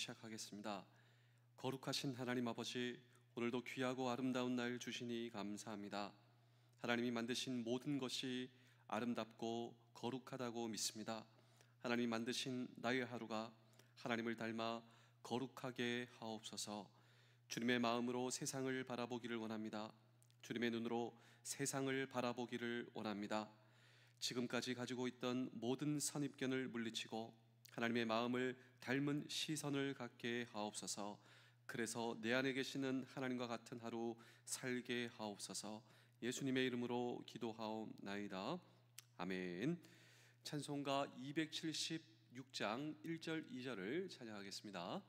시작하겠습니다. 거룩하신 하나님 아버지, 오늘도 귀하고 아름다운 날 주시니 감사합니다. 하나님이 만드신 모든 것이 아름답고 거룩하다고 믿습니다. 하나님이 만드신 나의 하루가 하나님을 닮아 거룩하게 하옵소서. 주님의 마음으로 세상을 바라보기를 원합니다. 주님의 눈으로 세상을 바라보기를 원합니다. 지금까지 가지고 있던 모든 선입견을 물리치고 하나님의 마음을 닮은 시선을 갖게 하옵소서. 그래서 내 안에 계시는 하나님과 같은 하루 살게 하옵소서. 예수님의 이름으로 기도하옵나이다. 아멘. 찬송가 276장 1절 2절을 찬양하겠습니다.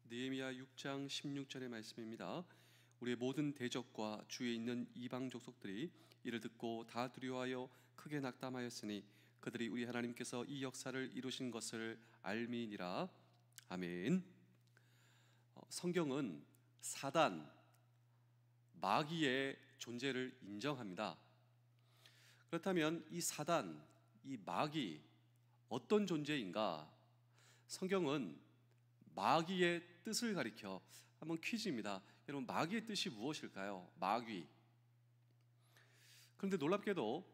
느헤미야 6장 16절의 말씀입니다. 우리의 모든 대적과 주위에 있는 이방 족속들이 이를 듣고 다 두려워하여 크게 낙담하였으니 그들이 우리 하나님께서 이 역사를 이루신 것을 알미니라. 아멘. 성경은 사단, 마귀의 존재를 인정합니다. 그렇다면 이 사단, 이 마귀 어떤 존재인가? 성경은 마귀의 뜻을 가리켜 한번 퀴즈입니다. 여러분, 마귀의 뜻이 무엇일까요? 마귀. 그런데 놀랍게도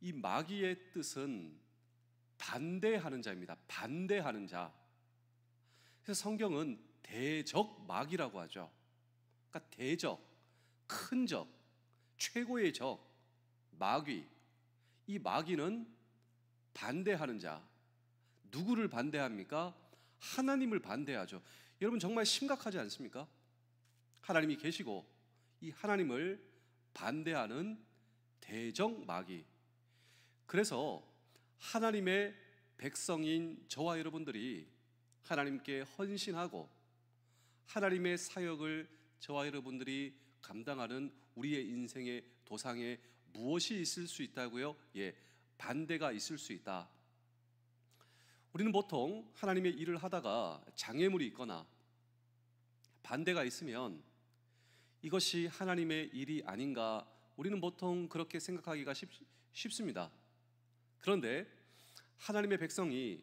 이 마귀의 뜻은 반대하는 자입니다. 반대하는 자. 그래서 성경은 대적 마귀라고 하죠. 그러니까 대적, 큰 적, 최고의 적, 마귀. 이 마귀는 반대하는 자. 누구를 반대합니까? 하나님을 반대하죠. 여러분, 정말 심각하지 않습니까? 하나님이 계시고 이 하나님을 반대하는 대적 마귀. 그래서 하나님의 백성인 저와 여러분들이 하나님께 헌신하고 하나님의 사역을 저와 여러분들이 감당하는 우리의 인생의 도상에 무엇이 있을 수 있다고요? 반대가 있을 수 있다. 우리는 보통 하나님의 일을 하다가 장애물이 있거나 반대가 있으면 이것이 하나님의 일이 아닌가, 우리는 보통 그렇게 생각하기가 쉽습니다. 그런데 하나님의 백성이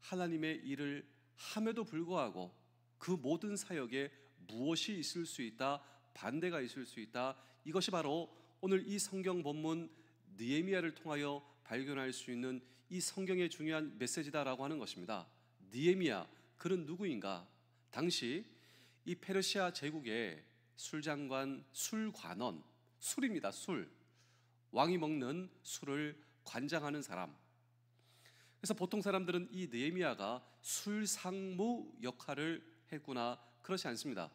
하나님의 일을 함에도 불구하고 그 모든 사역에 무엇이 있을 수 있다, 반대가 있을 수 있다. 이것이 바로 오늘 이 성경 본문 느헤미야를 통하여 발견할 수 있는 이 성경의 중요한 메시지다라고 하는 것입니다. 느헤미야, 그는 누구인가? 당시 이 페르시아 제국의 술장관, 술관원, 술입니다. 술. 왕이 먹는 술을 관장하는 사람. 그래서 보통 사람들은 이 느헤미야가 술상무 역할을 했구나, 그렇지 않습니다.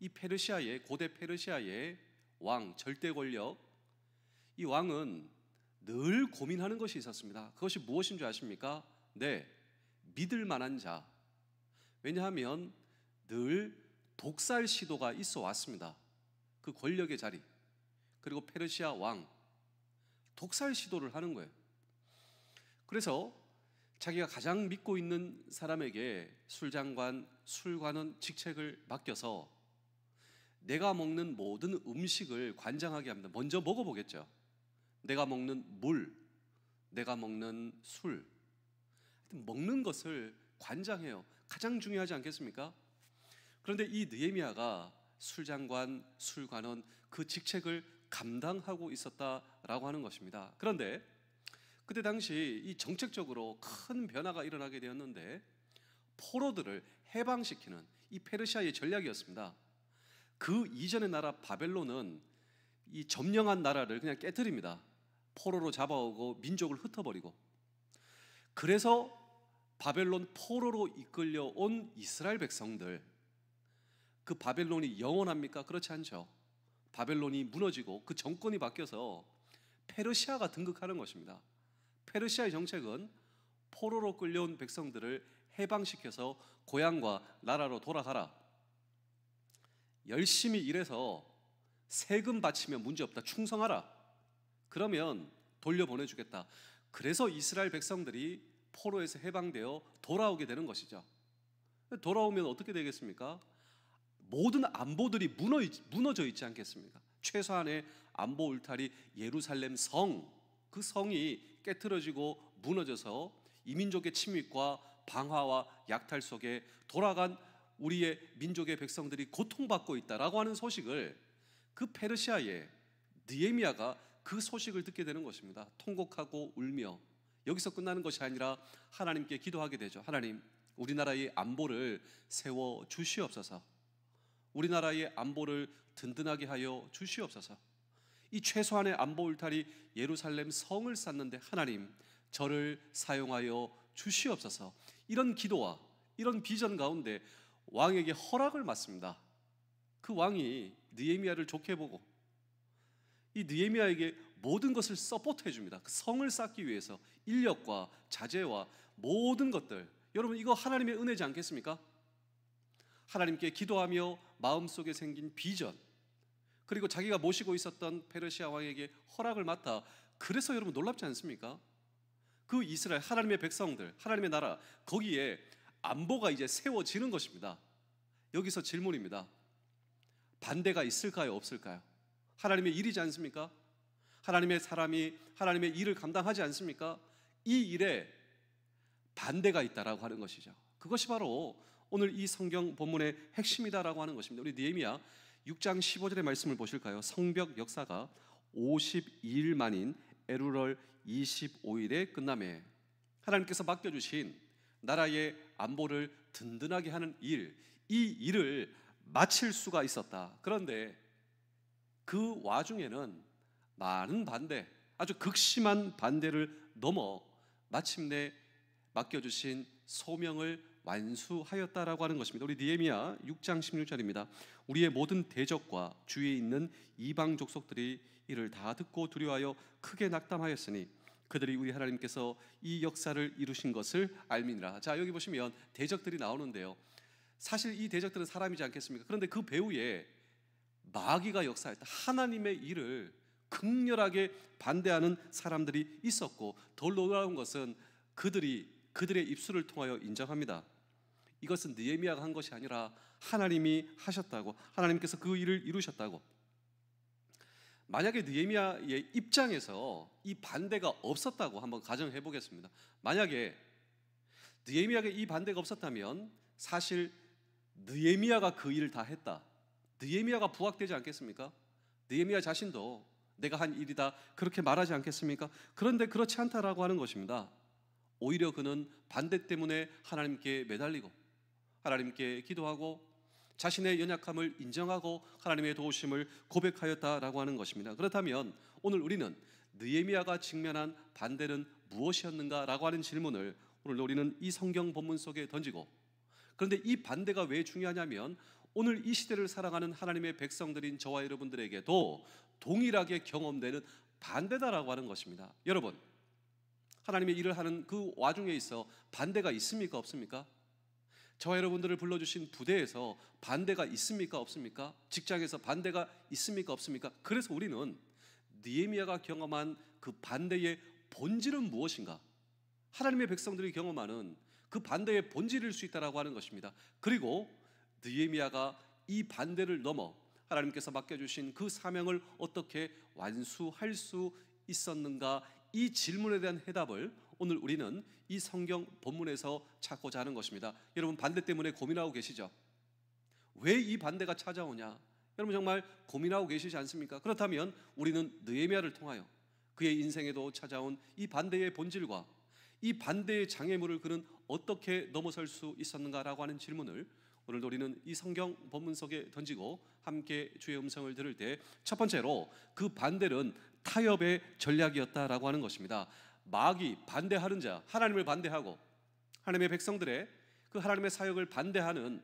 이 페르시아의, 고대 페르시아의 왕, 절대 권력, 이 왕은 늘 고민하는 것이 있었습니다. 그것이 무엇인 줄 아십니까? 믿을 만한 자. 왜냐하면 늘 독살 시도가 있어 왔습니다. 그 권력의 자리. 그리고 페르시아 왕, 독살 시도를 하는 거예요. 그래서 자기가 가장 믿고 있는 사람에게 술장관, 술관원 직책을 맡겨서 내가 먹는 모든 음식을 관장하게 합니다. 먼저 먹어보겠죠. 내가 먹는 물, 내가 먹는 술, 먹는 것을 관장해요. 가장 중요하지 않겠습니까? 그런데 이 느헤미야가 술장관, 술관원 그 직책을 감당하고 있었다라고 하는 것입니다. 그런데 그때 당시 이 정책적으로 큰 변화가 일어나게 되었는데 포로들을 해방시키는 이 페르시아의 전략이었습니다. 그 이전의 나라 바벨론은 이 점령한 나라를 그냥 깨뜨립니다. 포로로 잡아오고 민족을 흩어버리고. 그래서 바벨론 포로로 이끌려온 이스라엘 백성들, 그 바벨론이 영원합니까? 그렇지 않죠. 바벨론이 무너지고 그 정권이 바뀌어서 페르시아가 등극하는 것입니다. 페르시아의 정책은 포로로 끌려온 백성들을 해방시켜서 고향과 나라로 돌아가라. 열심히 일해서 세금 바치면 문제없다. 충성하라. 그러면 돌려보내주겠다. 그래서 이스라엘 백성들이 포로에서 해방되어 돌아오게 되는 것이죠. 돌아오면 어떻게 되겠습니까? 모든 안보들이 무너져 있지 않겠습니까? 최소한의 안보 울타리 예루살렘 성, 그 성이 깨트려지고 무너져서 이민족의 침입과 방화와 약탈 속에 돌아간 우리의 민족의 백성들이 고통받고 있다라고 하는 소식을 그 페르시아의 느헤미야가 그 소식을 듣게 되는 것입니다. 통곡하고 울며 여기서 끝나는 것이 아니라 하나님께 기도하게 되죠. 하나님, 우리나라의 안보를 세워 주시옵소서. 우리나라의 안보를 든든하게 하여 주시옵소서. 이 최소한의 안보 울타리 예루살렘 성을 쌓는데 하나님, 저를 사용하여 주시옵소서. 이런 기도와 이런 비전 가운데 왕에게 허락을 받습니다. 그 왕이 느헤미야를 좋게 보고 이 느헤미야에게 모든 것을 서포트해 줍니다. 그 성을 쌓기 위해서 인력과 자재와 모든 것들. 여러분, 이거 하나님의 은혜지 않겠습니까? 하나님께 기도하며 마음속에 생긴 비전, 그리고 자기가 모시고 있었던 페르시아 왕에게 허락을 맡아. 그래서 여러분 놀랍지 않습니까? 그 이스라엘 하나님의 백성들, 하나님의 나라, 거기에 안보가 이제 세워지는 것입니다. 여기서 질문입니다. 반대가 있을까요? 없을까요? 하나님의 일이지 않습니까? 하나님의 사람이 하나님의 일을 감당하지 않습니까? 이 일에 반대가 있다라고 하는 것이죠. 그것이 바로 오늘 이 성경 본문의 핵심이다라고 하는 것입니다. 우리 느헤미야 6장 15절의 말씀을 보실까요? 성벽 역사가 52일 만인 에루럴 25일에 끝남에 하나님께서 맡겨주신 나라의 안보를 든든하게 하는 일, 이 일을 마칠 수가 있었다. 그런데 그 와중에는 많은 반대, 아주 극심한 반대를 넘어 마침내 맡겨주신 소명을 완수하였다라고 하는 것입니다. 우리 느헤미야 6장 16절입니다. 우리의 모든 대적과 주위에 있는 이방 족속들이 이를 다 듣고 두려워하여 크게 낙담하였으니 그들이 우리 하나님께서 이 역사를 이루신 것을 알미니라. 자, 여기 보시면 대적들이 나오는데요. 사실 이 대적들은 사람이지 않겠습니까? 그런데 그 배후에 마귀가 역사했다. 하나님의 일을 극렬하게 반대하는 사람들이 있었고, 더 놀라운 것은 그들의 입술을 통하여 인정합니다. 이것은 느헤미야가 한 것이 아니라 하나님이 하셨다고, 하나님께서 그 일을 이루셨다고. 만약에 느헤미야의 입장에서 이 반대가 없었다고 한번 가정해 보겠습니다. 만약에 느헤미야에게 이 반대가 없었다면 사실 느헤미야가 그 일을 다 했다, 느헤미야가 부각되지 않겠습니까? 느헤미야 자신도 내가 한 일이다 그렇게 말하지 않겠습니까? 그런데 그렇지 않다라고 하는 것입니다. 오히려 그는 반대 때문에 하나님께 매달리고 하나님께 기도하고 자신의 연약함을 인정하고 하나님의 도우심을 고백하였다라고 하는 것입니다. 그렇다면 오늘 우리는 느헤미야가 직면한 반대는 무엇이었는가라고 하는 질문을 오늘 우리는 이 성경 본문 속에 던지고, 그런데 이 반대가 왜 중요하냐면 오늘 이 시대를 살아가는 하나님의 백성들인 저와 여러분들에게도 동일하게 경험되는 반대다라고 하는 것입니다. 여러분, 하나님의 일을 하는 그 와중에 있어 반대가 있습니까? 없습니까? 저와 여러분들을 불러주신 부대에서 반대가 있습니까? 없습니까? 직장에서 반대가 있습니까? 없습니까? 그래서 우리는 느헤미야가 경험한 그 반대의 본질은 무엇인가? 하나님의 백성들이 경험하는 그 반대의 본질일 수 있다라고 하는 것입니다. 그리고 느헤미야가 이 반대를 넘어 하나님께서 맡겨주신 그 사명을 어떻게 완수할 수 있었는가, 이 질문에 대한 해답을 오늘 우리는 이 성경 본문에서 찾고자 하는 것입니다. 여러분, 반대 때문에 고민하고 계시죠? 왜 이 반대가 찾아오냐? 여러분 정말 고민하고 계시지 않습니까? 그렇다면 우리는 느헤미야를 통하여 그의 인생에도 찾아온 이 반대의 본질과 이 반대의 장애물을 그는 어떻게 넘어설 수 있었는가라고 하는 질문을 오늘도 우리는 이 성경 본문 속에 던지고 함께 주의 음성을 들을 때, 첫 번째로 그 반대는 타협의 전략이었다라고 하는 것입니다. 마귀, 반대하는 자, 하나님을 반대하고 하나님의 백성들의 그 하나님의 사역을 반대하는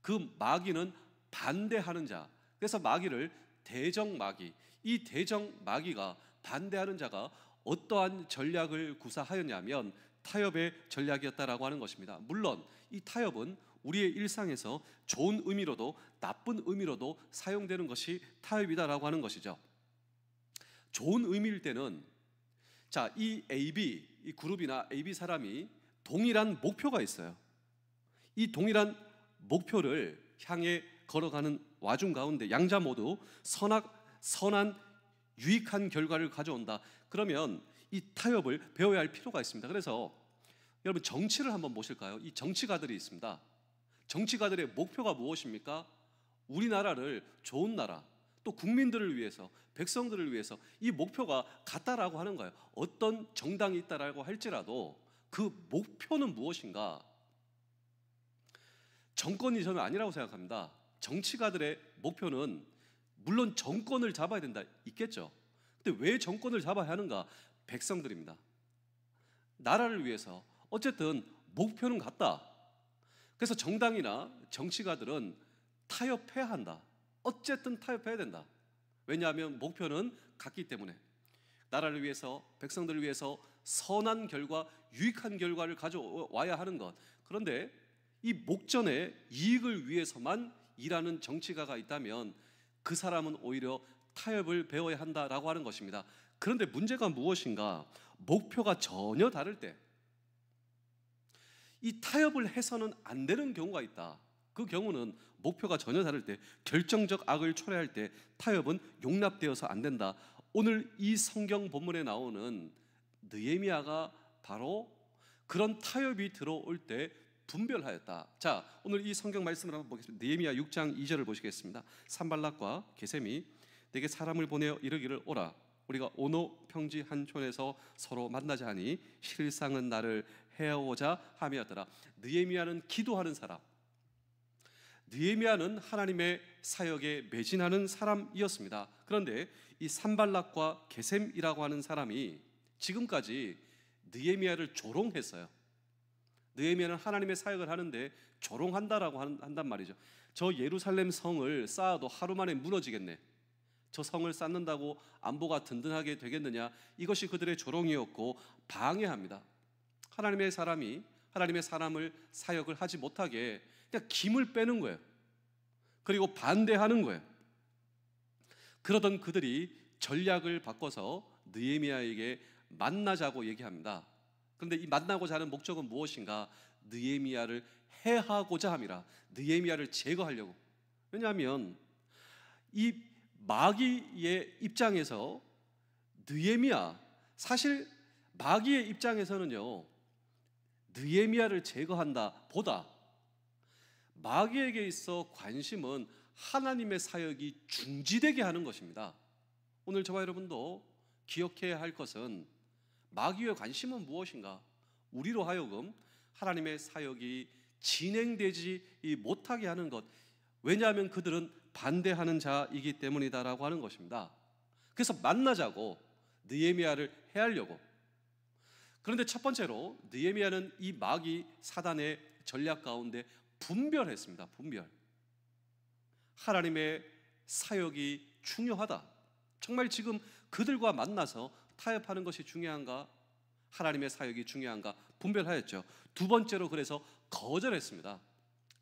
그 마귀는 반대하는 자, 그래서 마귀를 대적마귀, 이 대적마귀가 반대하는 자가 어떠한 전략을 구사하였냐면 타협의 전략이었다라고 하는 것입니다. 물론 이 타협은 우리의 일상에서 좋은 의미로도 나쁜 의미로도 사용되는 것이 타협이다라고 하는 것이죠. 좋은 의미일 때는 이 AB, 이 그룹이나 AB 사람이 동일한 목표가 있어요. 이 동일한 목표를 향해 걸어가는 와중 가운데 양자 모두 선한 유익한 결과를 가져온다. 그러면 이 타협을 배워야 할 필요가 있습니다. 그래서 여러분 정치를 한번 보실까요? 이 정치가들이 있습니다. 정치가들의 목표가 무엇입니까? 우리나라를 좋은 나라, 또 국민들을 위해서, 백성들을 위해서 이 목표가 같다라고 하는 거예요. 어떤 정당이 있다라고 할지라도 그 목표는 무엇인가? 정권이 저는 아니라고 생각합니다. 정치가들의 목표는 물론 정권을 잡아야 된다, 있겠죠. 근데 왜 정권을 잡아야 하는가? 백성들입니다. 나라를 위해서 어쨌든 목표는 같다. 그래서 정당이나 정치가들은 타협해야 한다. 어쨌든 타협해야 된다. 왜냐하면 목표는 같기 때문에 나라를 위해서, 백성들을 위해서 선한 결과, 유익한 결과를 가져와야 하는 것. 그런데 이 목전의 이익을 위해서만 일하는 정치가가 있다면 그 사람은 오히려 타협을 배워야 한다라고 하는 것입니다. 그런데 문제가 무엇인가? 목표가 전혀 다를 때 이 타협을 해서는 안 되는 경우가 있다. 그 경우는 목표가 전혀 다를 때, 결정적 악을 초래할 때 타협은 용납되어서 안 된다. 오늘 이 성경 본문에 나오는 느헤미야가 바로 그런 타협이 들어올 때 분별하였다. 오늘 이 성경 말씀을 한번 보겠습니다. 느헤미야 6장 2절을 보시겠습니다. 산발락과 게셈이 내게 사람을 보내어 이르기를 오라, 우리가 오노 평지 한 촌에서 서로 만나자 하니 실상은 나를 해오자 함이었더라. 느헤미야는 기도하는 사람, 느헤미야는 하나님의 사역에 매진하는 사람이었습니다. 그런데 이 산발락과 게셈이라고 하는 사람이 지금까지 느헤미야를 조롱했어요. 느헤미야는 하나님의 사역을 하는데 조롱한다라고 한단 말이죠. 저 예루살렘 성을 쌓아도 하루 만에 무너지겠네. 저 성을 쌓는다고 안보가 든든하게 되겠느냐? 이것이 그들의 조롱이었고 방해합니다. 하나님의 사람이 하나님의 사람을 사역을 하지 못하게 그냥 김을 빼는 거예요. 그리고 반대하는 거예요. 그러던 그들이 전략을 바꿔서 느헤미야에게 만나자고 얘기합니다. 그런데 이 만나고자 하는 목적은 무엇인가? 느헤미야를 해하고자 함이라. 느헤미야를 제거하려고. 왜냐하면 이 마귀의 입장에서 느헤미야, 사실 마귀의 입장에서는요, 느헤미야를 제거한다 보다 마귀에게 있어 관심은 하나님의 사역이 중지되게 하는 것입니다. 오늘 저와 여러분도 기억해야 할 것은 마귀의 관심은 무엇인가? 우리로 하여금 하나님의 사역이 진행되지 못하게 하는 것. 왜냐하면 그들은 반대하는 자이기 때문이다라고 하는 것입니다. 그래서 만나자고 느헤미야를 해하려고. 그런데 첫 번째로 느헤미야는 이 마귀 사단의 전략 가운데 분별했습니다. 분별. 하나님의 사역이 중요하다. 정말 지금 그들과 만나서 타협하는 것이 중요한가? 하나님의 사역이 중요한가? 분별하였죠. 두 번째로 그래서 거절했습니다.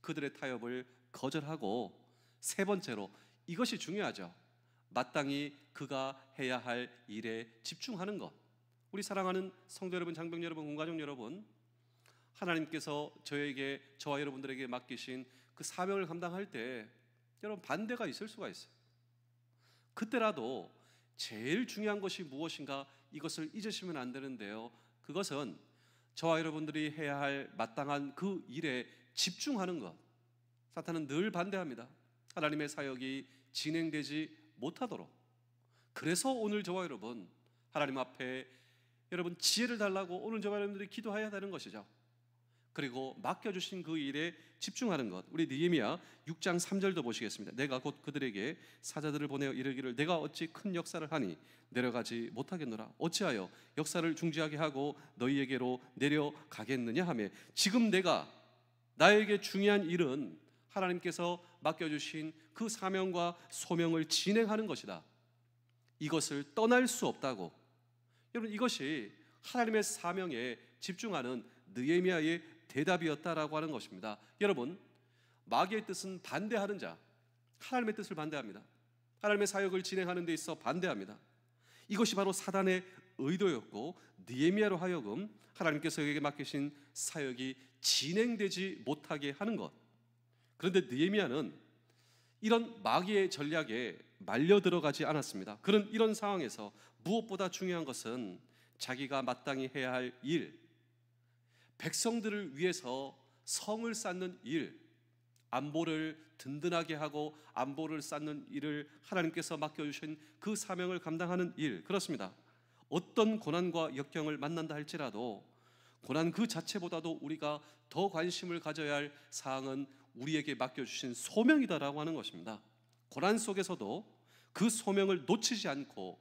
그들의 타협을 거절하고, 세 번째로 이것이 중요하죠. 마땅히 그가 해야 할 일에 집중하는 것. 우리 사랑하는 성도 여러분, 장병 여러분, 공가족 여러분, 하나님께서 저와 여러분들에게 맡기신 그 사명을 감당할 때 여러분 반대가 있을 수가 있어요. 그때라도 제일 중요한 것이 무엇인가, 이것을 잊으시면 안 되는데요, 그것은 저와 여러분들이 해야 할 마땅한 그 일에 집중하는 것. 사탄은 늘 반대합니다. 하나님의 사역이 진행되지 못하도록. 그래서 오늘 저와 여러분 하나님 앞에 여러분 지혜를 달라고 오늘 저와 여러분들이 기도해야 되는 것이죠. 그리고 맡겨주신 그 일에 집중하는 것. 우리 느헤미야 6장 3절도 보시겠습니다. 내가 곧 그들에게 사자들을 보내어 이르기를 내가 어찌 큰 역사를 하니 내려가지 못하겠노라. 어찌하여 역사를 중지하게 하고 너희에게로 내려가겠느냐 하며, 지금 나에게 중요한 일은 하나님께서 맡겨주신 그 사명과 소명을 진행하는 것이다. 이것을 떠날 수 없다고. 여러분, 이것이 하나님의 사명에 집중하는 느헤미야의 대답이었다라고 하는 것입니다. 여러분, 마귀의 뜻은 반대하는 자, 하나님의 뜻을 반대합니다. 하나님의 사역을 진행하는 데 있어 반대합니다. 이것이 바로 사단의 의도였고, 느헤미야로 하여금 하나님께서 그에게 맡기신 사역이 진행되지 못하게 하는 것. 그런데 느헤미야는 이런 마귀의 전략에 말려 들어가지 않았습니다. 그런 이런 상황에서 무엇보다 중요한 것은 자기가 마땅히 해야 할 일, 백성들을 위해서 성을 쌓는 일, 안보를 든든하게 하고 안보를 쌓는 일을 하나님께서 맡겨주신 그 사명을 감당하는 일. 그렇습니다. 어떤 고난과 역경을 만난다 할지라도 고난 그 자체보다도 우리가 더 관심을 가져야 할 사항은 우리에게 맡겨주신 소명이다라고 하는 것입니다. 고난 속에서도 그 소명을 놓치지 않고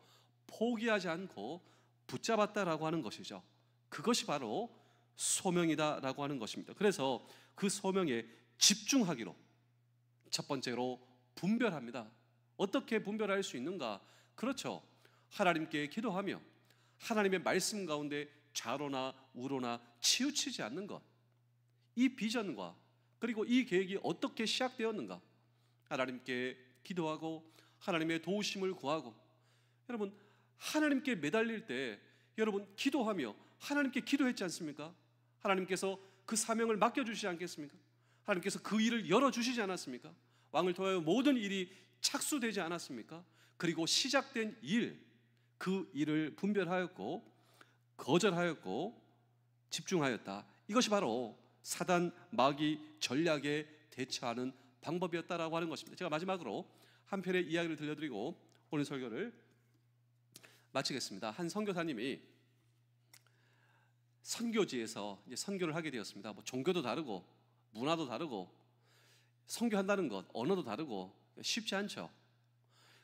포기하지 않고 붙잡았다라고 하는 것이죠. 그것이 바로 소명이다라고 하는 것입니다. 그래서 그 소명에 집중하기로 첫 번째로 분별합니다. 어떻게 분별할 수 있는가? 그렇죠. 하나님께 기도하며 하나님의 말씀 가운데 좌로나 우로나 치우치지 않는 것. 이 비전과 그리고 이 계획이 어떻게 시작되었는가? 하나님께 기도하고 하나님의 도우심을 구하고. 여러분, 하나님께 매달릴 때 여러분 기도하며 하나님께 기도했지 않습니까? 하나님께서 그 사명을 맡겨주시지 않겠습니까? 하나님께서 그 일을 열어주시지 않았습니까? 왕을 통하여 모든 일이 착수되지 않았습니까? 그리고 시작된 일, 그 일을 분별하였고 거절하였고 집중하였다. 이것이 바로 사단 마귀 전략에 대처하는 방법이었다라고 하는 것입니다. 제가 마지막으로 한 편의 이야기를 들려드리고 오늘 설교를 마치겠습니다. 한 선교사님이 선교지에서 이제 선교를 하게 되었습니다. 뭐 종교도 다르고 문화도 다르고 선교한다는 것, 언어도 다르고 쉽지 않죠.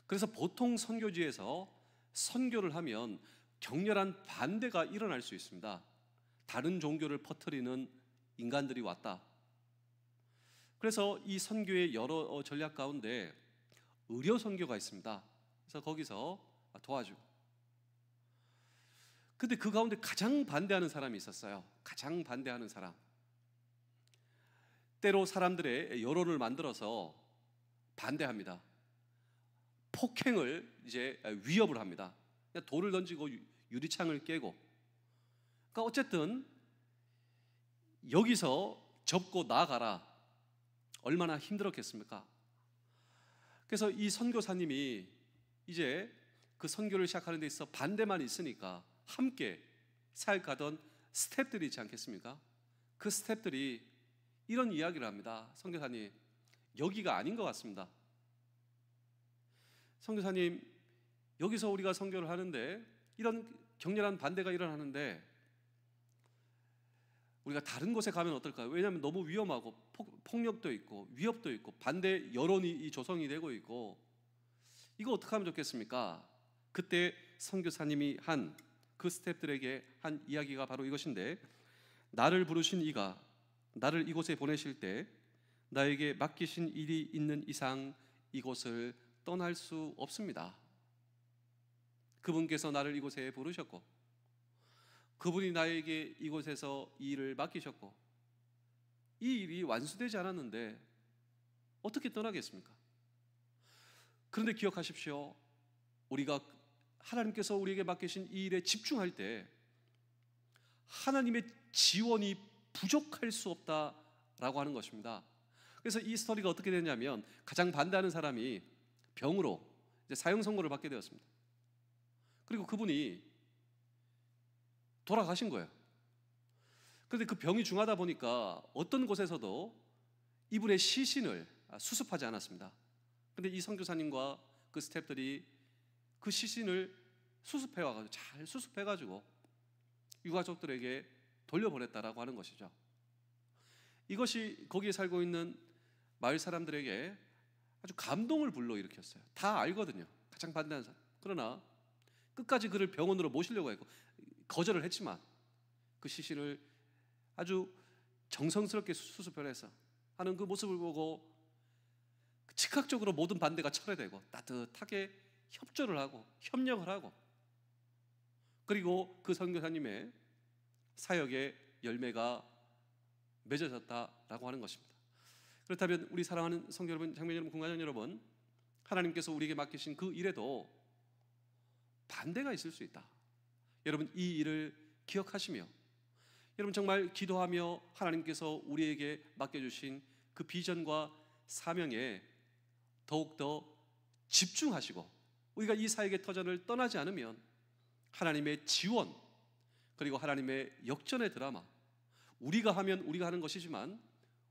그래서 보통 선교지에서 선교를 하면 격렬한 반대가 일어날 수 있습니다. 다른 종교를 퍼뜨리는 인간들이 왔다. 그래서 이 선교의 여러 전략 가운데 의료 선교가 있습니다. 그래서 거기서 도와주고. 근데 그 가운데 가장 반대하는 사람이 있었어요. 가장 반대하는 사람. 때로 사람들의 여론을 만들어서 반대합니다. 폭행을 이제 위협을 합니다. 그냥 돌을 던지고 유리창을 깨고. 그러니까 어쨌든 여기서 접고 나가라. 얼마나 힘들었겠습니까? 그래서 이 선교사님이 이제 그 선교를 시작하는 데 있어 반대만 있으니까 함께 사역하던 스태프들이 있지 않겠습니까? 그 스태프들이 이런 이야기를 합니다. 선교사님, 여기가 아닌 것 같습니다. 선교사님, 여기서 우리가 선교를 하는데 이런 격렬한 반대가 일어나는데 우리가 다른 곳에 가면 어떨까요? 왜냐하면 너무 위험하고 폭력도 있고 위협도 있고 반대 여론이 조성이 되고 있고, 이거 어떻게 하면 좋겠습니까? 그때 선교사님이 한 그 스태프들에게 한 이야기가 바로 이것인데, 나를 부르신 이가 나를 이곳에 보내실 때 나에게 맡기신 일이 있는 이상 이곳을 떠날 수 없습니다. 그분께서 나를 이곳에 부르셨고 그분이 나에게 이곳에서 이 일을 맡기셨고 이 일이 완수되지 않았는데 어떻게 떠나겠습니까? 그런데 기억하십시오. 우리가 하나님께서 우리에게 맡기신 이 일에 집중할 때 하나님의 지원이 부족할 수 없다라고 하는 것입니다. 그래서 이 스토리가 어떻게 되냐면 가장 반대하는 사람이 병으로 이제 사형 선고를 받게 되었습니다. 그리고 그분이 돌아가신 거예요. 그런데 그 병이 중하다 보니까 어떤 곳에서도 이분의 시신을 수습하지 않았습니다. 그런데 이 선교사님과 그 스태프들이 그 시신을 수습해와가지고 잘 수습해가지고 유가족들에게 돌려보냈다라고 하는 것이죠. 이것이 거기에 살고 있는 마을 사람들에게 아주 감동을 불러일으켰어요. 다 알거든요. 가장 반대하는 사람. 그러나 끝까지 그를 병원으로 모시려고 했고 거절을 했지만 그 시신을 아주 정성스럽게 수습해서 하는 그 모습을 보고 즉각적으로 모든 반대가 철회되고 따뜻하게 협조를 하고 협력을 하고 그리고 그 선교사님의 사역의 열매가 맺어졌다라고 하는 것입니다. 그렇다면 우리 사랑하는 성도 여러분, 장로님 여러분, 공가장 여러분, 하나님께서 우리에게 맡기신 그 일에도 반대가 있을 수 있다. 여러분 이 일을 기억하시며 여러분 정말 기도하며 하나님께서 우리에게 맡겨주신 그 비전과 사명에 더욱더 집중하시고 우리가 이 사역의 터전을 떠나지 않으면 하나님의 지원 그리고 하나님의 역전의 드라마, 우리가 하면 우리가 하는 것이지만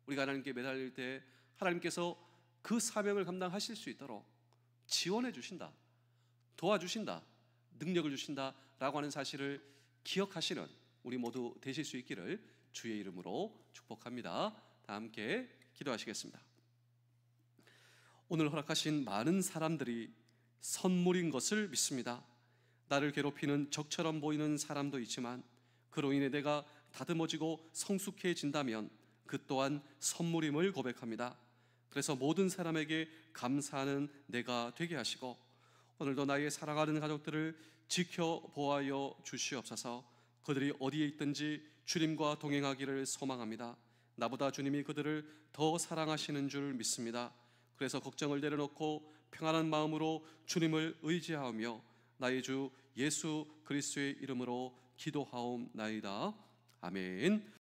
우리가 하나님께 매달릴 때 하나님께서 그 사명을 감당하실 수 있도록 지원해 주신다, 도와주신다, 능력을 주신다라고 하는 사실을 기억하시는 우리 모두 되실 수 있기를 주의 이름으로 축복합니다. 다 함께 기도하시겠습니다. 오늘 허락하신 많은 사람들이 선물인 것을 믿습니다. 나를 괴롭히는 적처럼 보이는 사람도 있지만 그로 인해 내가 다듬어지고 성숙해진다면 그 또한 선물임을 고백합니다. 그래서 모든 사람에게 감사하는 내가 되게 하시고 오늘도 나의 사랑하는 가족들을 지켜보아여 주시옵소서. 그들이 어디에 있든지 주님과 동행하기를 소망합니다. 나보다 주님이 그들을 더 사랑하시는 줄 믿습니다. 그래서 걱정을 내려놓고 평안한 마음으로 주님을 의지하며 나의 주 예수 그리스도의 이름으로 기도하옵나이다. 아멘.